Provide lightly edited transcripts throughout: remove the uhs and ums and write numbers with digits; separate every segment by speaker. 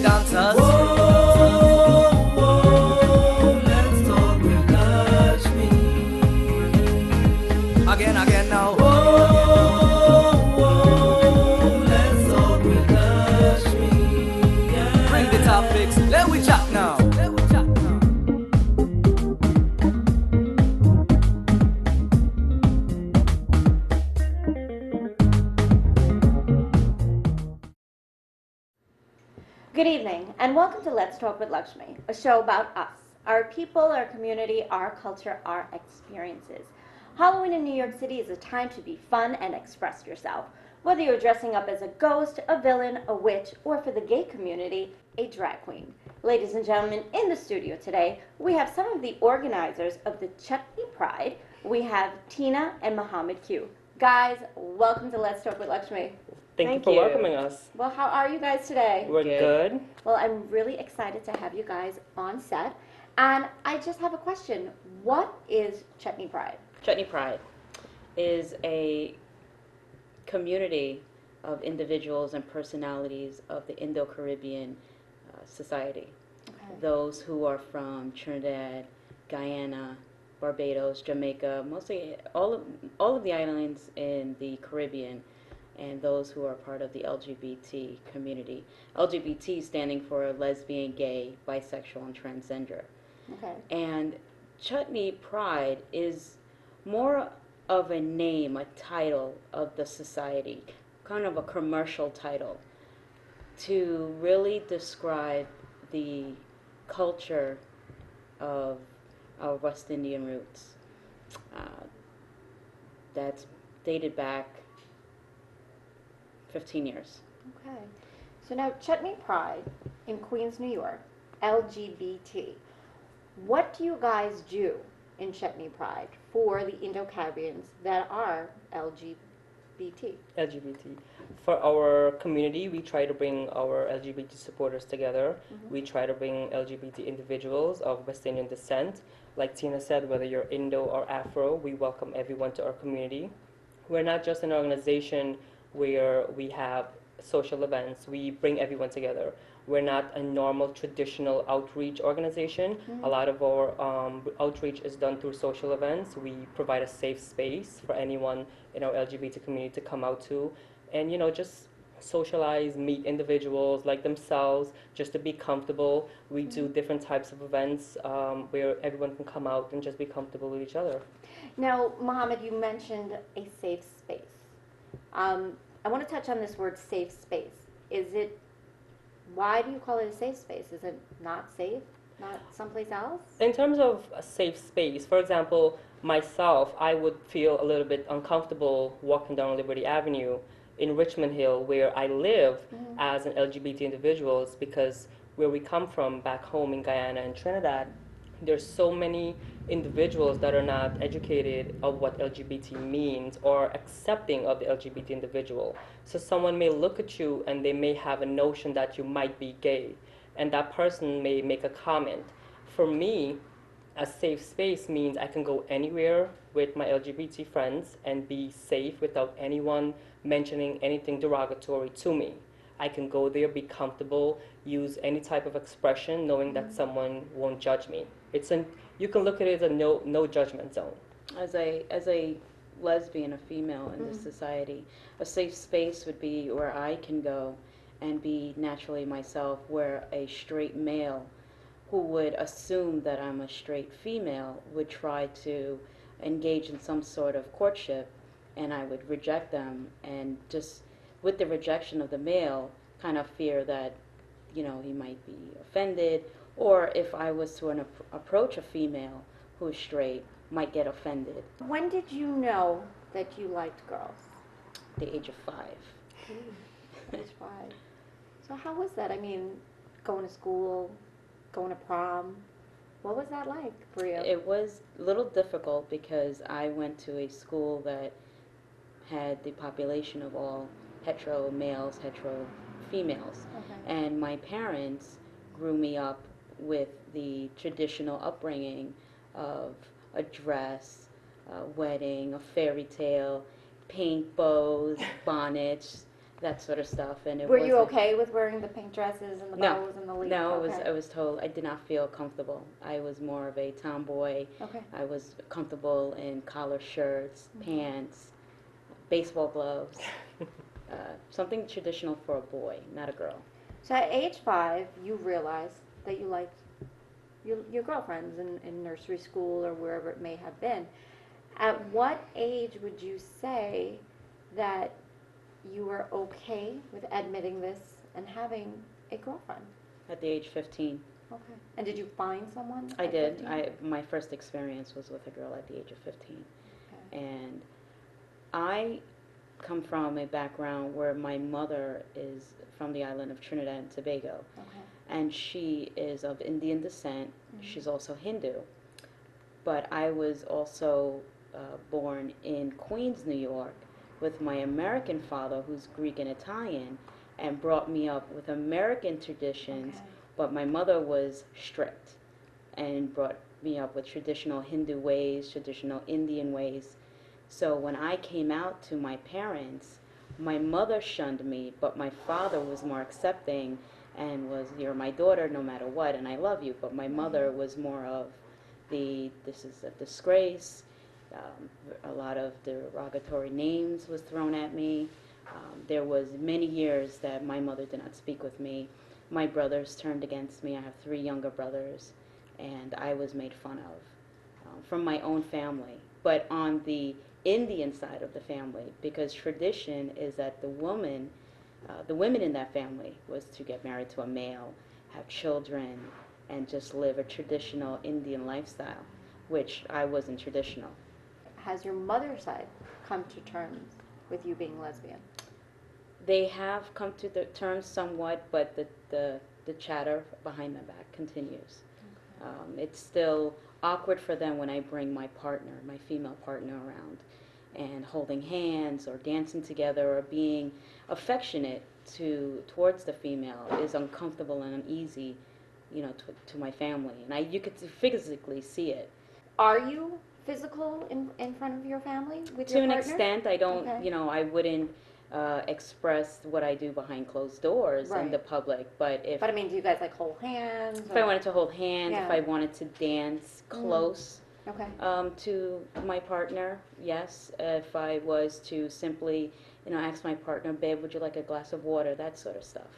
Speaker 1: the dancers.
Speaker 2: Whoa, whoa, let's talk with Lakshmee.
Speaker 1: Again now.
Speaker 2: Whoa, whoa, let's talk with Lakshmee. Yeah.
Speaker 1: Bring the topics, let we chat now.
Speaker 3: Good evening, and welcome to Let's Talk with Lakshmee, a show about us, our people, our community, our culture, our experiences. Halloween in New York City is a time to be fun and express yourself, whether you're dressing up as a ghost, a villain, a witch, or for the gay community, a drag queen. Ladies and gentlemen, in the studio today, we have some of the organizers of the Chutney Pride. We have Tina and Muhammad Q. Guys, welcome to Let's Talk with Lakshmee.
Speaker 4: Thank you for welcoming us.
Speaker 3: Well, how are you guys today?
Speaker 4: We're good.
Speaker 3: Well, I'm really excited to have you guys on set. And I just have a question. What is Chutney Pride?
Speaker 5: Chutney Pride is a community of individuals and personalities of the Indo-Caribbean society.
Speaker 3: Okay.
Speaker 5: Those who are from Trinidad, Guyana, Barbados, Jamaica, mostly all of the islands in the Caribbean, and those who are part of the LGBT community. LGBT standing for lesbian, gay, bisexual, and transgender.
Speaker 3: Okay.
Speaker 5: And Chutney Pride is more of a name, a title of the society, kind of a commercial title, to really describe the culture of our West Indian roots. That's dated back 15 years.
Speaker 3: Okay. So now Chutney Pride in Queens, New York, LGBT. What do you guys do in Chutney Pride for the Indo-Caribbeans that are LGBT?
Speaker 4: LGBT. For our community, we try to bring our LGBT supporters together.
Speaker 3: Mm-hmm.
Speaker 4: We try to bring LGBT individuals of West Indian descent. Like Tina said, whether you're Indo or Afro, we welcome everyone to our community. We're not just an organization where we have social events. We bring everyone together. We're not a normal traditional outreach organization.
Speaker 3: Mm-hmm.
Speaker 4: A lot of our outreach is done through social events. We provide a safe space for anyone in our LGBT community to come out to and, just socialize, meet individuals like themselves, just to be comfortable. We do different types of events where everyone can come out and just be comfortable with each other.
Speaker 3: Now, Muhammad, you mentioned a safe space. I want to touch on this word safe space. Why do you call it a safe space? Is it not safe? Not someplace else?
Speaker 4: In terms of a safe space, for example, myself, I would feel a little bit uncomfortable walking down Liberty Avenue in Richmond Hill, where I live as an LGBT individual, because where we come from back home in Guyana and Trinidad, there's so many individuals that are not educated of what LGBT means or accepting of the LGBT individual. So someone may look at you and they may have a notion that you might be gay, and that person may make a comment. For me, a safe space means I can go anywhere with my LGBT friends and be safe without anyone mentioning anything derogatory to me. I can go there, be comfortable, use any type of expression, knowing that someone won't judge me. You can look at it as a no judgment zone.
Speaker 5: As a lesbian, a female in this society, a safe space would be where I can go and be naturally myself, where a straight male who would assume that I'm a straight female would try to engage in some sort of courtship, and I would reject them, and just with the rejection of the male, kind of fear that, he might be offended, or if I was to approach a female who is straight, might get offended.
Speaker 3: When did you know that you liked girls?
Speaker 5: The age of 5.
Speaker 3: Age 5. So how was that? I mean, going to school, going to prom, what was that like for you?
Speaker 5: It was a little difficult because I went to a school that had the population of all hetero males, hetero females.
Speaker 3: Okay.
Speaker 5: And my parents grew me up with the traditional upbringing of a dress, a wedding, a fairy tale, pink bows, bonnets, that sort of stuff. And it
Speaker 3: Were you
Speaker 5: wasn't-
Speaker 3: okay with wearing the pink dresses and the
Speaker 5: No.
Speaker 3: bows and the leaves?
Speaker 5: No,
Speaker 3: Okay.
Speaker 5: I was told I did not feel comfortable. I was more of a tomboy.
Speaker 3: Okay.
Speaker 5: I was comfortable in collar shirts, pants, baseball gloves, something traditional for a boy, not a girl.
Speaker 3: So at age 5, you realized that you liked your girlfriends in nursery school or wherever it may have been. At what age would you say that you were okay with admitting this and having a girlfriend?
Speaker 5: At the age 15.
Speaker 3: Okay. And did you find someone?
Speaker 5: I
Speaker 3: at
Speaker 5: did.
Speaker 3: 15?
Speaker 5: My first experience was with a girl at the age of 15.
Speaker 3: Okay.
Speaker 5: And I come from a background where my mother is from the island of Trinidad and Tobago.
Speaker 3: Okay.
Speaker 5: And she is of Indian descent. She's also Hindu. But I was also born in Queens, New York, with my American father, who's Greek and Italian, and brought me up with American traditions.
Speaker 3: Okay.
Speaker 5: But my mother was strict and brought me up with traditional Hindu ways, traditional Indian ways. So when I came out to my parents, my mother shunned me, but my father was more accepting and was, you're my daughter no matter what, and I love you. But my mother was more of this is a disgrace. A lot of derogatory names was thrown at me. There was many years that my mother did not speak with me. My brothers turned against me. I have 3 younger brothers, and I was made fun of from my own family. But on the Indian side of the family, because tradition is that the women in that family was to get married to a male, have children, and just live a traditional Indian lifestyle, which I wasn't traditional.
Speaker 3: Has your mother's side come to terms with you being lesbian?
Speaker 5: They have come to the terms somewhat, but the chatter behind my back continues. It's still awkward for them when I bring my partner, my female partner, around, and holding hands or dancing together or being affectionate towards the female is uncomfortable and uneasy, to my family, and you could physically see it.
Speaker 3: Are you physical in front of your family with
Speaker 5: To
Speaker 3: your
Speaker 5: an
Speaker 3: partner?
Speaker 5: extent, I don't,
Speaker 3: Okay.
Speaker 5: I wouldn't express what I do behind closed doors in
Speaker 3: Right.
Speaker 5: the public, but if
Speaker 3: But I mean, do you guys like hold hands?
Speaker 5: if I wanted to hold hands, if
Speaker 3: Yeah.
Speaker 5: I wanted to dance close
Speaker 3: Okay.
Speaker 5: to my partner, yes. If I was to simply, ask my partner, babe, would you like a glass of water? That sort of stuff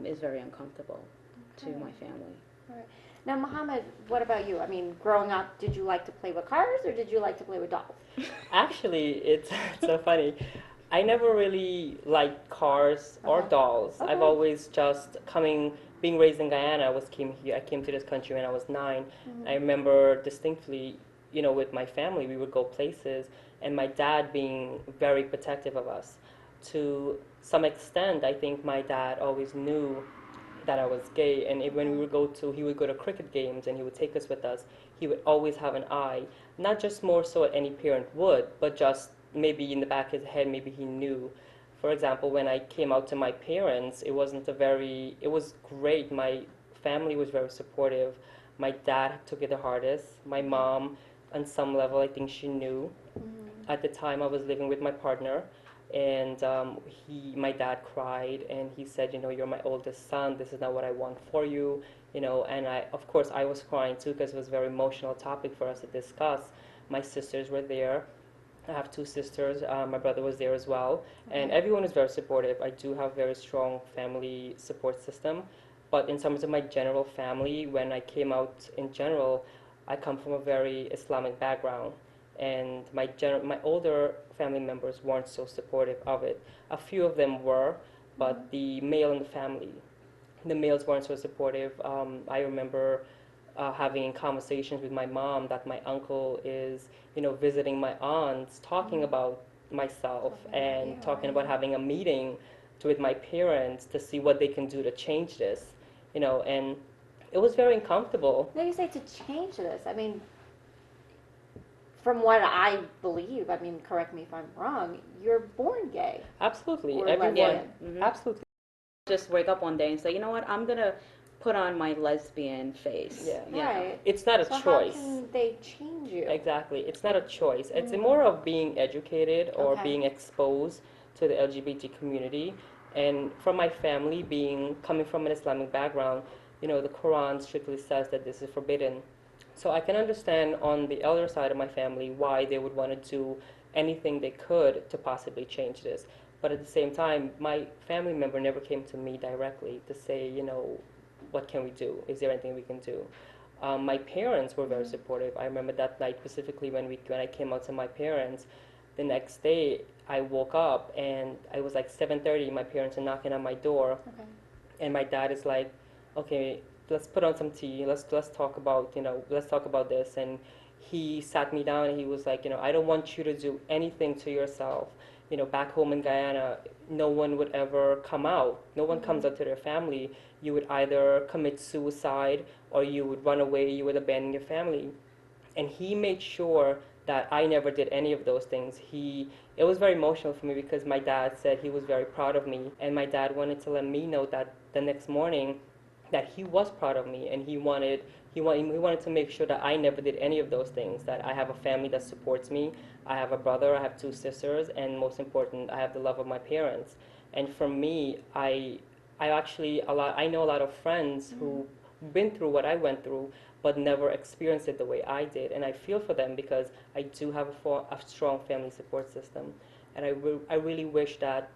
Speaker 5: is very uncomfortable to
Speaker 3: Okay.
Speaker 5: my family.
Speaker 3: All right. Now, Muhammad, what about you? I mean, growing up, did you like to play with cars or did you like to play with dolls?
Speaker 4: Actually, it's so funny. I never really liked cars or
Speaker 3: Okay.
Speaker 4: dolls. I've
Speaker 3: Okay.
Speaker 4: always just being raised in Guyana. I came to this country when I was 9. I remember distinctly, with my family, we would go places, and my dad being very protective of us. To some extent, I think my dad always knew that I was gay, and when he would go to cricket games, and he would take us with us. He would always have an eye, not just more so at any parent would, but just maybe in the back of his head, maybe he knew. For example, when I came out to my parents, it was great. My family was very supportive. My dad took it the hardest. My mom, on some level, I think she knew. At the time, I was living with my partner, and my dad cried, and he said, you're my oldest son. This is not what I want for you, and of course, I was crying too because it was a very emotional topic for us to discuss. My sisters were there. I have 2 sisters. My brother was there as well, and everyone is very supportive. I do have a very strong family support system, but in terms of my general family, when I came out in general, I come from a very Islamic background, and my older family members weren't so supportive of it. A few of them were, but the male in the family, the males weren't so supportive. I remember having conversations with my mom that my uncle is, visiting my aunts, talking about myself and talking about having a meeting with my parents to see what they can do to change this, and it was very uncomfortable.
Speaker 3: Now you say to change this. I mean, from what I believe, I mean, correct me if I'm wrong, you're born gay.
Speaker 4: Absolutely,
Speaker 3: Or
Speaker 4: everyone,
Speaker 3: lesbian.
Speaker 4: absolutely.
Speaker 5: Just wake up one day and say, you know what, I'm going to put on my lesbian face.
Speaker 4: Yeah.
Speaker 3: Right.
Speaker 4: It's not a
Speaker 3: So
Speaker 4: choice.
Speaker 3: how can they change you?
Speaker 4: Exactly. It's not a choice. It's more of being educated or
Speaker 3: Okay.
Speaker 4: being exposed to the LGBT community. And from my family, coming from an Islamic background, the Quran strictly says that this is forbidden. So I can understand on the elder side of my family why they would want to do anything they could to possibly change this. But at the same time, my family member never came to me directly to say, what can we do? Is there anything we can do? My parents were very supportive. I remember that night specifically when I came out to my parents. The next day, I woke up and it was like 7:30. My parents are knocking on my door,
Speaker 3: Okay.
Speaker 4: and my dad is like, "Okay, let's put on some tea. Let's talk about this." And he sat me down and he was like, "I don't want you to do anything to yourself. Back home in Guyana, no one would ever come out. No one comes out to their family. You would either commit suicide or you would run away. You would abandon your family." And he made sure that I never did any of those things. It was very emotional for me because my dad said he was very proud of me, and my dad wanted to let me know that the next morning that he was proud of me, and he wanted to make sure that I never did any of those things, that I have a family that supports me. I have a brother, I have 2 sisters, and most important, I have the love of my parents. And for me, I know a lot of friends who've been through what I went through, but never experienced it the way I did. And I feel for them because I do have a strong family support system. And I really wish that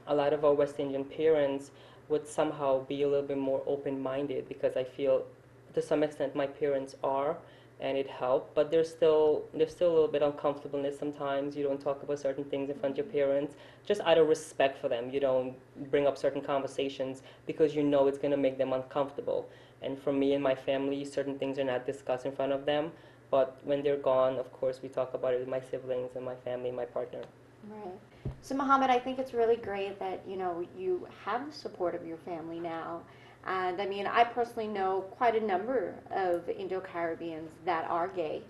Speaker 4: a lot of our West Indian parents would somehow be a little bit more open-minded, because I feel to some extent my parents are, and it helped, but there's still a little bit uncomfortableness sometimes. You don't talk about certain things in front of your parents, just out of respect for them. You don't bring up certain conversations because it's going to make them uncomfortable. And for me and my family, certain things are not discussed in front of them, but when they're gone, of course, we talk about it with my siblings and my family and my partner.
Speaker 3: Right. So, Mohammed, I think it's really great that, you have the support of your family now. And I mean, I personally know quite a number of Indo-Caribbeans that are gay.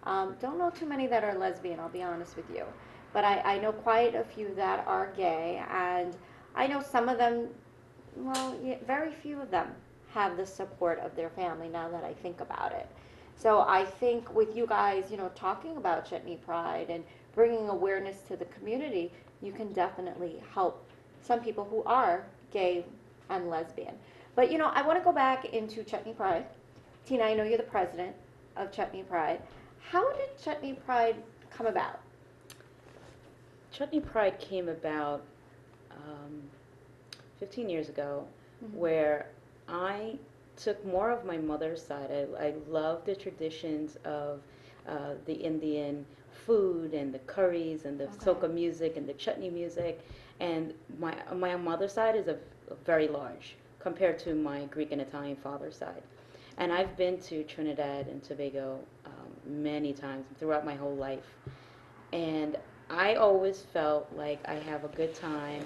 Speaker 3: Don't know too many that are lesbian, I'll be honest with you. But I know quite a few that are gay, and I know some of them, well, yeah, very few of them have the support of their family now that I think about it. So I think with you guys, talking about Chutney Pride and bringing awareness to the community, you can definitely help some people who are gay and lesbian. But, I want to go back into Chutney Pride. Tina, I know you're the president of Chutney Pride. How did Chutney Pride come about?
Speaker 5: Chutney Pride came about 15 years ago, where I took more of my mother's side. I love the traditions of the Indian food and the curries and the soca music and the chutney music. And my mother's side is very large compared to my Greek and Italian father's side. And I've been to Trinidad and Tobago many times throughout my whole life. And I always felt like I have a good time.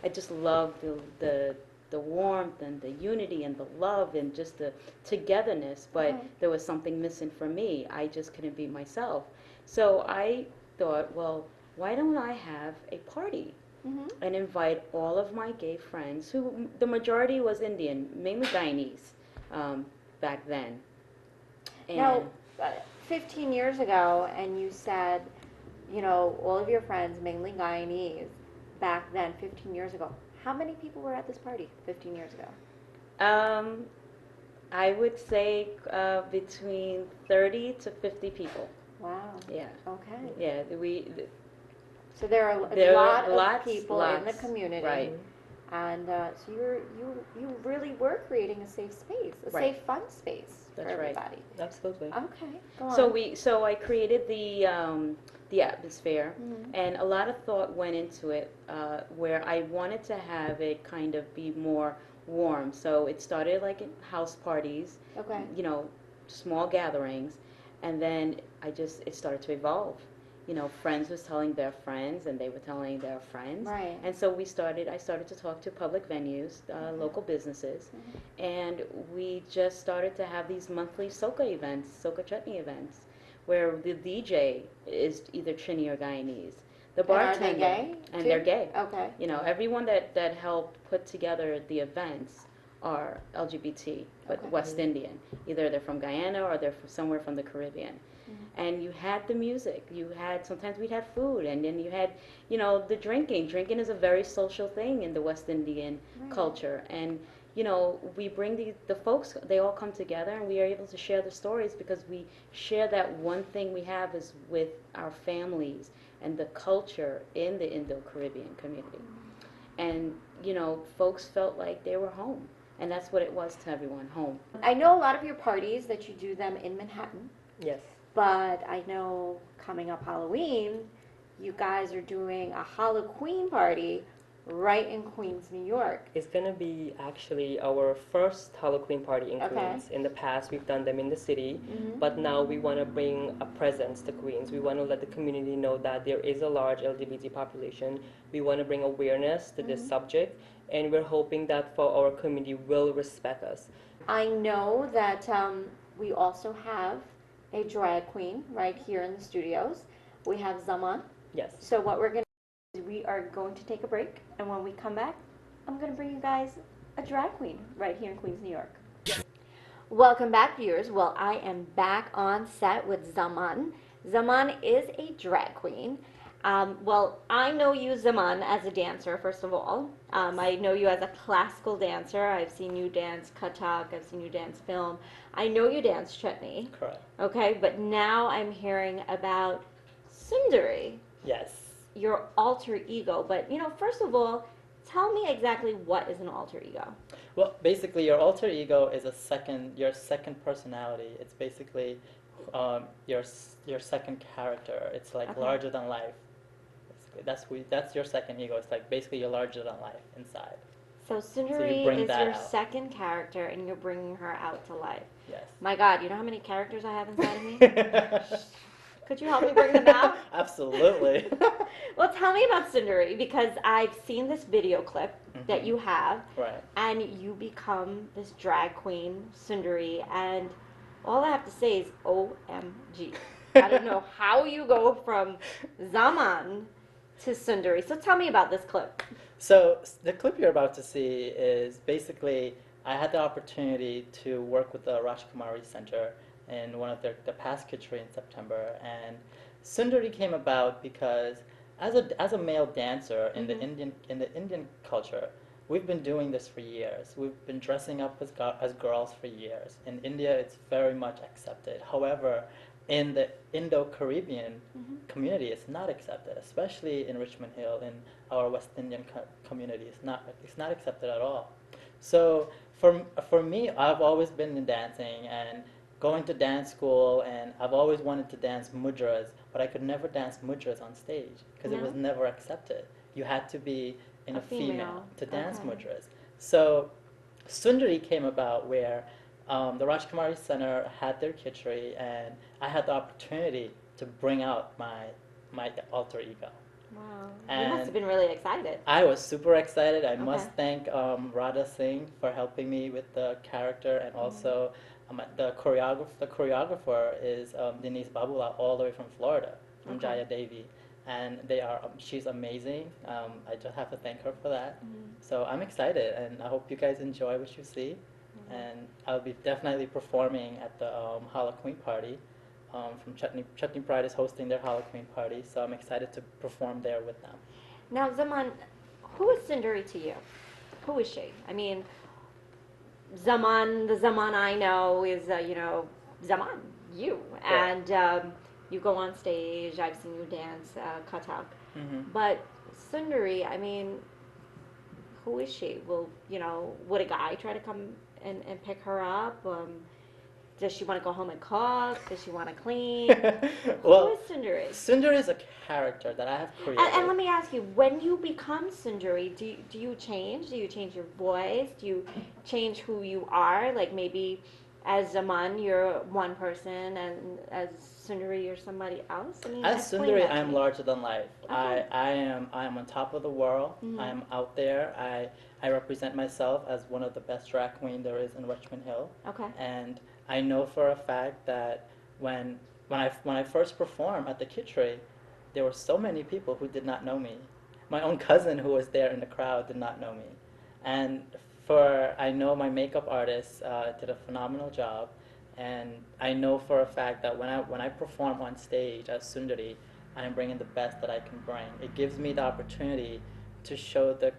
Speaker 5: I just love the warmth and the unity and the love and just the togetherness, but there was something missing for me. I just couldn't be myself. So I thought, well, why don't I have a party and invite all of my gay friends, who the majority was Indian, mainly Guyanese back then. And
Speaker 3: Now, 15 years ago, and you said, all of your friends, mainly Guyanese, back then, 15 years ago. How many people were at this party 15 years ago?
Speaker 5: I would say between 30 to 50 people.
Speaker 3: Wow.
Speaker 5: Yeah.
Speaker 3: Okay.
Speaker 5: Yeah,
Speaker 3: So there are
Speaker 5: There
Speaker 3: a
Speaker 5: are
Speaker 3: lot of people in the
Speaker 5: lots,
Speaker 3: community.
Speaker 5: right.
Speaker 3: And so you really were creating a safe space, a
Speaker 5: Right.
Speaker 3: safe, fun space for
Speaker 5: That's right.
Speaker 3: everybody.
Speaker 4: Absolutely.
Speaker 3: Okay, go on.
Speaker 5: So I created the atmosphere, and a lot of thought went into it, where I wanted to have it kind of be more warm. So it started like in house parties,
Speaker 3: Okay.
Speaker 5: Small gatherings, and then it started to evolve. Friends was telling their friends, and they were telling their friends.
Speaker 3: Right.
Speaker 5: And so I started to talk to public venues, local businesses, and we just started to have these monthly soca events, soca chutney events, where the DJ is either Trini or Guyanese. The bartender,
Speaker 3: And are they gay?
Speaker 5: and
Speaker 3: too?
Speaker 5: they're gay.
Speaker 3: Okay.
Speaker 5: Everyone that helped put together the events are LGBT, but
Speaker 3: Okay.
Speaker 5: West Indian. Either they're from Guyana or they're somewhere from the Caribbean. And you had the music, you had, sometimes we'd have food, and then you had, you know, the drinking. Drinking is a very social thing in the West Indian culture. And, you know, we bring the folks, they all come together, and we are able to share the stories because we share that one thing we have is with our families and the culture in the Indo-Caribbean community. And, you know, folks felt like they were home. And that's what it was to everyone, home.
Speaker 3: I know a lot of your parties that you do them in Manhattan,
Speaker 4: Yes.
Speaker 3: but I know coming up Halloween, you guys are doing a Halloween party right in Queens, New York.
Speaker 4: It's gonna be actually our first Halloween party in
Speaker 3: Okay.
Speaker 4: Queens. In the past, we've done them in the city, but now we want to bring a presence to Queens. We want to let the community know that there is a large LGBT population. We want to bring awareness to this subject, and we're hoping that for our community will respect us.
Speaker 3: I know that we also have a drag queen right here in the studios. We have Zaman.
Speaker 4: Yes.
Speaker 3: So what we're going to do is we are going to take a break, and when we come back, I'm going to bring you guys a drag queen right here in Queens, New York. Welcome back, viewers. Well, I am back on set with Zaman. Zaman is a drag queen. Well, I know you, Zaman, as a dancer, first of all. I know you as a classical dancer. I've seen you dance Kathak. I've seen you dance film. I know you dance Chutney.
Speaker 4: Correct.
Speaker 3: Okay, but now I'm hearing about Sundari,
Speaker 4: Yes.
Speaker 3: your alter ego. But, you know, first of all, tell me exactly what is an alter ego.
Speaker 6: Well, basically, your alter ego is your second personality. It's basically your second character. It's like
Speaker 3: Okay.
Speaker 6: larger than life. Basically, that's your second ego. It's like basically you're larger than life inside.
Speaker 3: So Sundari
Speaker 6: bring
Speaker 3: is
Speaker 6: that
Speaker 3: your
Speaker 6: out.
Speaker 3: second character, and you're bringing her out to life.
Speaker 6: Yes.
Speaker 3: My God, you know how many characters I have inside of me? Could you help me bring them out?
Speaker 6: Absolutely.
Speaker 3: Well, tell me about Sundari, because I've seen this video clip that you have,
Speaker 6: Right.
Speaker 3: and you become this drag queen, Sundari, and all I have to say is OMG. I don't know how you go from Zaman to Sundari. So tell me about this clip.
Speaker 6: So the clip you're about to see is basically I had the opportunity to work with the Rajkumari Center in one of the past Kitchery in September, and Sundari came about because as a male dancer in the Indian culture, we've been doing this for years. We've been dressing up as girls for years. In India, it's very much accepted. However, in the Indo-Caribbean community, it's not accepted, especially in Richmond Hill, in our West Indian community. It's not accepted at all. So for me, I've always been in dancing and going to dance school, and I've always wanted to dance mudras, but I could never dance mudras on stage because it
Speaker 3: No?
Speaker 6: was never accepted. You had to be in
Speaker 3: A
Speaker 6: a female
Speaker 3: female.
Speaker 6: to dance
Speaker 3: Okay.
Speaker 6: mudras. So Sundari came about where the Rajkumari Center had their kitchery, and I had the opportunity to bring out my alter ego.
Speaker 3: Wow. You
Speaker 6: And
Speaker 3: must have been really excited.
Speaker 6: I was super excited. I must
Speaker 3: Okay.
Speaker 6: thank Radha Singh for helping me with the character, and also the choreographer is Denise Babula, all the way from Florida, from
Speaker 3: Okay.
Speaker 6: Jaya Devi, and she's amazing. I just have to thank her for that. So I'm excited, and I hope you guys enjoy what you see. And I'll be definitely performing at the Halloween party. From Chutney Pride is hosting their Halloween party, so I'm excited to perform there with them.
Speaker 3: Now, Zaman, who is Sundari to you? Who is she? I mean, Zaman, the Zaman I know is, Zaman, you.
Speaker 6: Correct.
Speaker 3: And you go on stage, I've seen you dance Kathak. But Sundari, I mean, who is she? Would a guy try to come and pick her up? Does she want to go home and cook? Does she want to clean?
Speaker 6: Well,
Speaker 3: Who is Sundari?
Speaker 6: Sundari is a character that I have created.
Speaker 3: And let me ask you, when you become Sundari, do you change? Do you change your voice? Do you change who you are? Like maybe as Zaman, you're one person, and as Sundari, you're somebody else? I mean,
Speaker 6: As
Speaker 3: explain
Speaker 6: Sundari,
Speaker 3: that
Speaker 6: I
Speaker 3: to
Speaker 6: am
Speaker 3: me.
Speaker 6: larger than life.
Speaker 3: Okay.
Speaker 6: I am on top of the world. I am out there. I represent myself as one of the best drag queen there is in Richmond Hill.
Speaker 3: Okay.
Speaker 6: And I know for a fact that when I first performed at the Kitchery, there were so many people who did not know me. My own cousin who was there in the crowd did not know me. And I know my makeup artist did a phenomenal job. And I know for a fact that when I perform on stage as Sundari, I am bringing the best that I can bring. It gives me the opportunity to show the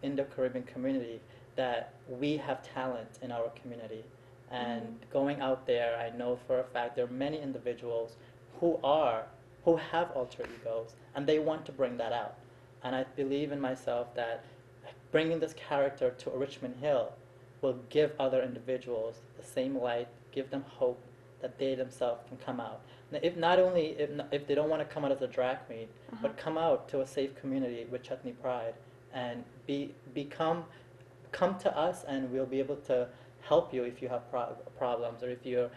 Speaker 6: Indo-Caribbean community that we have talent in our community. And going out there, I know for a fact there are many individuals who have alter egos, and they want to bring that out. And I believe in myself that bringing this character to Richmond Hill will give other individuals the same light, give them hope that they themselves can come out. Now, if they don't want to come out as a drag queen, but come out to a safe community with Chutney Pride and come to us, and we'll be able to help you if you have problems, or if you're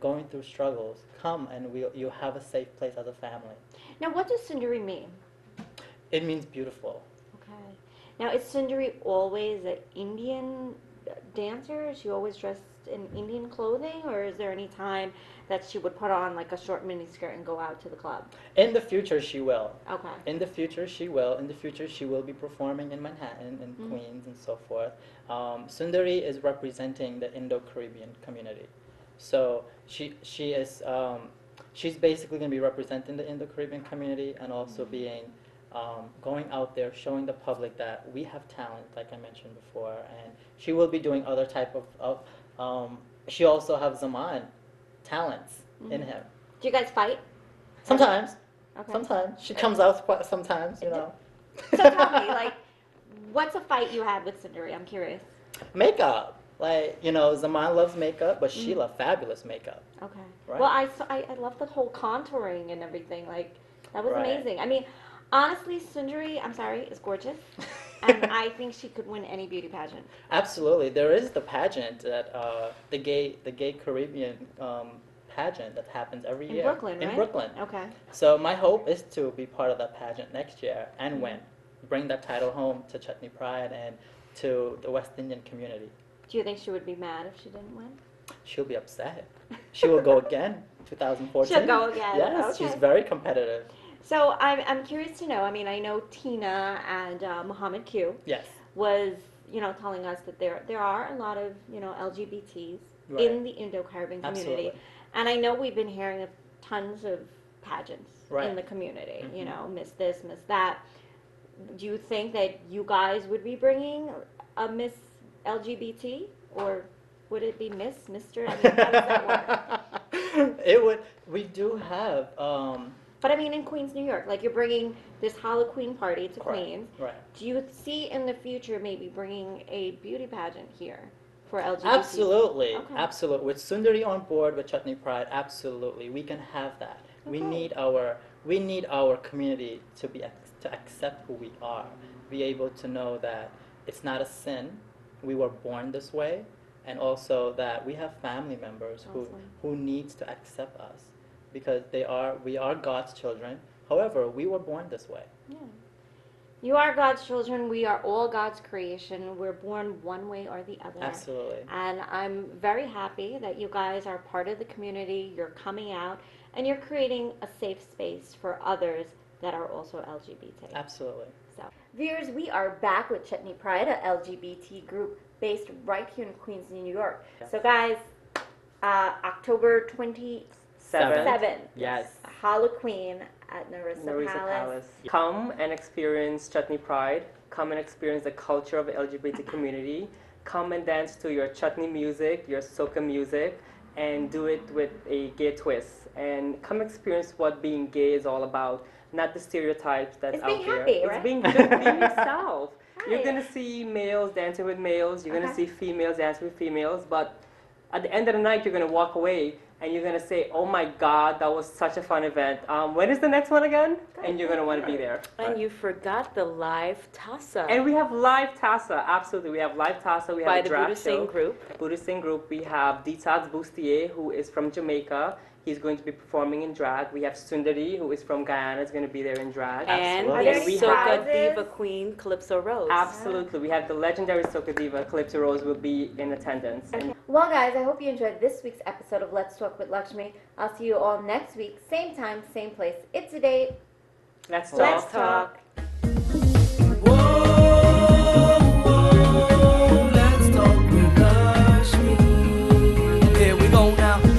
Speaker 6: going through struggles. Come and you have a safe place as a family.
Speaker 3: Now, what does Sundari mean?
Speaker 6: It means beautiful.
Speaker 3: Okay. Now, is Sundari always an Indian dancer? Is she always dressed in Indian clothing, or is there any time that she would put on like a short mini skirt and go out to the club?
Speaker 6: In the future, she will.
Speaker 3: Okay.
Speaker 6: In the future, she will. In the future, she will be performing in Manhattan and Queens and so forth. Sundari is representing the Indo-Caribbean community. So she's basically going to be representing the Indo-Caribbean community, and also being going out there, showing the public that we have talent, like I mentioned before. And she will be doing other type of she also has Zaman talents in him.
Speaker 3: Do you guys fight?
Speaker 6: Sometimes.
Speaker 3: Okay.
Speaker 6: Sometimes. She comes out sometimes, you know.
Speaker 3: So tell me, like, what's a fight you had with Sundari? I'm curious.
Speaker 6: Makeup. Like, you know, Zaman loves makeup, but she loves fabulous makeup.
Speaker 3: Okay.
Speaker 6: Right.
Speaker 3: Well, I love the whole contouring and everything. Like, that was
Speaker 6: Right.
Speaker 3: amazing. I mean, honestly, Sundari, I'm sorry, is gorgeous. And I think she could win any beauty pageant.
Speaker 6: Absolutely. There is the pageant that the gay Caribbean pageant that happens every year.
Speaker 3: In Brooklyn, right?
Speaker 6: In Brooklyn.
Speaker 3: Okay.
Speaker 6: So my hope is to be part of that pageant next year and win. Bring that title home to Chutney Pride and to the West Indian community.
Speaker 3: Do you think she would be mad if she didn't win?
Speaker 6: She'll be upset. She will go again, 2014.
Speaker 3: She'll go again.
Speaker 6: Yes,
Speaker 3: Okay.
Speaker 6: she's very competitive.
Speaker 3: So I'm curious to know, I mean, I know Tina and Muhammad Q
Speaker 6: Yes.
Speaker 3: was, telling us that there are a lot of, LGBTs
Speaker 6: Right.
Speaker 3: in the Indo-Caribbean community.
Speaker 6: Absolutely.
Speaker 3: And I know we've been hearing of tons of pageants
Speaker 6: Right.
Speaker 3: in the community, Miss this, Miss that. Do you think that you guys would be bringing a Miss LGBT, or would it be Miss, Mr.? I mean, how does that work?
Speaker 6: It would. We do have.
Speaker 3: But I mean, in Queens, New York, like you're bringing this Halloween party to
Speaker 6: Correct.
Speaker 3: Queens.
Speaker 6: Right.
Speaker 3: Do you see in the future maybe bringing a beauty pageant here for LGBT?
Speaker 6: Absolutely,
Speaker 3: Okay.
Speaker 6: absolutely. With Sundari on board with Chutney Pride, absolutely, we can have that. We
Speaker 3: Okay.
Speaker 6: need our community to accept who we are. Be able to know that it's not a sin. We were born this way, and also that we have family members
Speaker 3: Awesome.
Speaker 6: who needs to accept us, because we are God's children. However, we were born this way.
Speaker 3: Yeah. You are God's children. We are all God's creation. We're born one way or the other.
Speaker 6: Absolutely.
Speaker 3: And I'm very happy that you guys are part of the community. You're coming out and you're creating a safe space for others that are also LGBT.
Speaker 6: Absolutely.
Speaker 3: So, viewers, we are back with Chutney Pride, a LGBT group based right here in Queens, New York.
Speaker 6: Yes.
Speaker 3: So, guys, October 27th,
Speaker 6: Yes.
Speaker 3: Halloween at Narissa
Speaker 4: Marisa
Speaker 3: Palace.
Speaker 4: Palace. Come and experience Chutney Pride. Come and experience the culture of the LGBT community. Come and dance to your chutney music, your soca music, and do it with a gay twist. And come experience what being gay is all about. Not the stereotypes that's
Speaker 3: It's
Speaker 4: out
Speaker 3: being
Speaker 4: there.
Speaker 3: happy,
Speaker 4: It's
Speaker 3: right?
Speaker 4: being just being yourself. You're
Speaker 3: Right.
Speaker 4: gonna see males dancing with males. You're gonna
Speaker 3: Okay.
Speaker 4: see females dancing with females. But at the end of the night, you're gonna walk away and you're gonna say, "Oh my God, that was such a fun event. When is the next one again?" And you're gonna want to be there.
Speaker 5: And you forgot the live Tassa
Speaker 4: And we have live Tassa. Absolutely, we have live Tassa. We have
Speaker 5: by
Speaker 4: a
Speaker 5: the
Speaker 4: draft
Speaker 5: Buddha
Speaker 4: show.
Speaker 5: Singh group.
Speaker 4: Buddha Singh group. We have Detox Bustier, who is from Jamaica. He's going to be performing in drag. We have Sundari, who is from Guyana, is going to be there in drag.
Speaker 5: And
Speaker 3: Are there
Speaker 5: the
Speaker 3: any
Speaker 5: Soca
Speaker 3: prizes?
Speaker 5: Diva Queen, Calypso Rose.
Speaker 4: Absolutely. We have the legendary Soca Diva, Calypso Rose, will be in attendance.
Speaker 3: Okay. Well, guys, I hope you enjoyed this week's episode of Let's Talk with Lakshmi. I'll see you all next week, same time, same place. It's a date.
Speaker 4: Let's talk.
Speaker 3: Let's talk.
Speaker 2: Whoa, whoa, let's talk with Lakshmi.
Speaker 1: Yeah, we gon' now.